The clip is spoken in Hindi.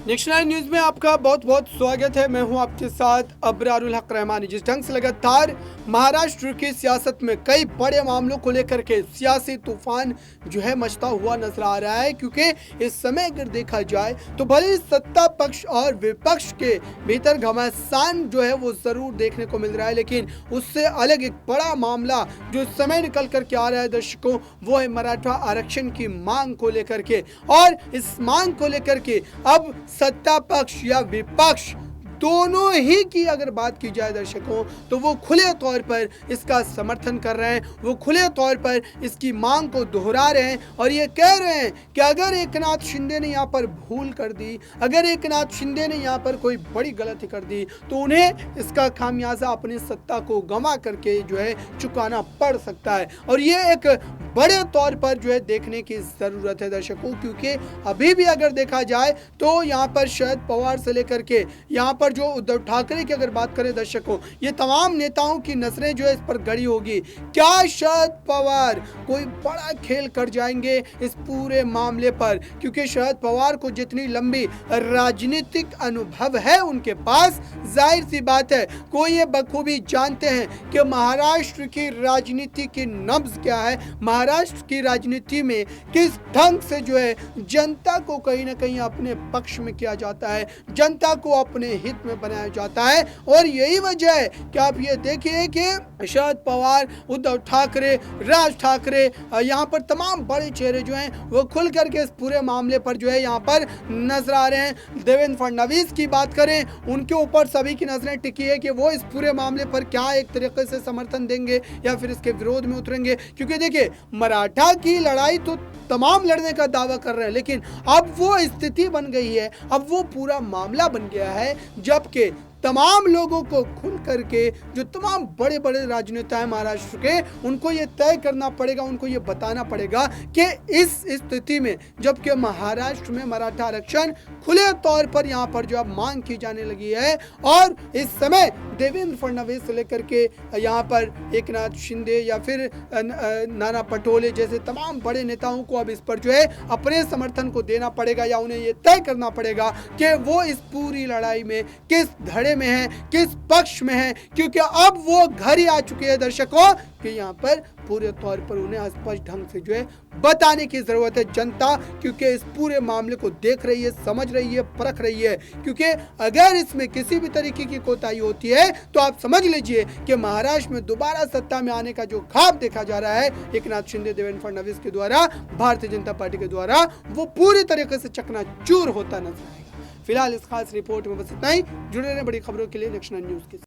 नेशनल न्यूज में आपका बहुत बहुत स्वागत है। मैं हूं आपके साथ अबरारुल हक रहमानी। जिस ढंग से लगातार महाराष्ट्र की सियासत में कई बड़े मामलों को लेकर के सियासी तूफान जो है मचता हुआ नजर आ रहा है, क्योंकि इस समय अगर देखा जाए तो भले सत्ता पक्ष और विपक्ष के भीतर घमासान जो है वो जरूर देखने को मिल रहा है, लेकिन उससे अलग एक बड़ा मामला जो इस समय निकल करके आ रहा है दर्शकों, वो है मराठा आरक्षण की मांग को लेकर के। और इस मांग को लेकर के अब सत्ता पक्ष या विपक्ष दोनों ही की अगर बात की जाए दर्शकों, तो वो खुले तौर पर इसका समर्थन कर रहे हैं, वो खुले तौर पर इसकी मांग को दोहरा रहे हैं और ये कह रहे हैं कि अगर एकनाथ शिंदे ने यहाँ पर भूल कर दी, अगर एकनाथ शिंदे ने यहाँ पर कोई बड़ी गलती कर दी, तो उन्हें इसका खामियाजा अपनी सत्ता को गंवा करके जो है चुकाना पड़ सकता है। और ये एक बड़े तौर पर जो है देखने की ज़रूरत है दर्शकों, क्योंकि अभी भी अगर देखा जाए तो यहाँ पर शरद पवार से लेकर के यहाँ पर जो उद्धव ठाकरे की अगर बात करें दर्शकों, ये तमाम नेताओं की नजरें जो है इस पर गड़ी होगी। क्या शरद पवार कोई बड़ा खेल कर जाएंगे इस पूरे मामले पर? क्योंकि शरद पवार को जितनी लंबी राजनीतिक अनुभव है उनके पास, जाहिर सी बात है कोई ये बखूबी जानते हैं कि महाराष्ट्र की राजनीति की नब्ज क्या है, महाराष्ट्र की राजनीति में किस ढंग से जो है जनता को कहीं ना कहीं अपने पक्ष में किया जाता है, जनता को अपने हित में बनाया जाता है। और यही वजह है कि आप ये देखिए कि शरद पवार, उद्धव ठाकरे, राज ठाकरे, यहाँ पर तमाम बड़े चेहरे जो हैं वो खुल करके इस पूरे मामले पर जो है यहाँ पर नजर आ रहे हैं। देवेंद्र फडणवीस की बात करें, उनके ऊपर सभी की नजरें टिकी है कि वो इस पूरे मामले पर क्या एक तरीके से समर्थन देंगे या फिर इसके विरोध में उतरेंगे। क्योंकि देखिए, मराठा की लड़ाई तो तमाम लड़ने का दावा कर रहे हैं, लेकिन अब वो स्थिति बन गई है, अब वो पूरा मामला बन गया है, जबकि तमाम लोगों को खुल करके जो तमाम बड़े बड़े राजनेता हैं महाराष्ट्र के, उनको ये तय करना पड़ेगा, उनको ये बताना पड़ेगा कि इस स्थिति में जबकि महाराष्ट्र में मराठा आरक्षण खुले तौर पर यहाँ पर जो अब मांग की जाने लगी है, और इस समय देवेंद्र फडणवीस से लेकर के यहाँ पर एकनाथ शिंदे या फिर नाना पटोले जैसे तमाम बड़े नेताओं को अब इस पर जो है अपने समर्थन को देना पड़ेगा, या उन्हें ये तय करना पड़ेगा कि वो इस पूरी लड़ाई में किस धड़े में है, किस पक्ष में है। क्योंकि अब वो घर ही आ चुके हैं दर्शकों कि यहाँ पर पूरे तौर पर उन्हें स्पष्ट ढंग से जो है बताने की जरूरत है जनता, क्योंकि इस पूरे मामले को देख रही है, समझ रही है, परख रही है। क्योंकि अगर इसमें किसी भी तरीके की कोताही होती है तो आप समझ लीजिए कि महाराष्ट्र में दोबारा सत्ता में आने का जो ख्वाब देखा जा रहा है एकनाथ शिंदे, देवेंद्र फडणवीस के द्वारा, भारतीय जनता पार्टी के द्वारा, वो पूरी तरीके से चकनाचूर होता नजर आएगा। फिलहाल इस खास रिपोर्ट में बस इतना ही। जुड़े रहें बड़ी खबरों के लिए नेशनल न्यूज के।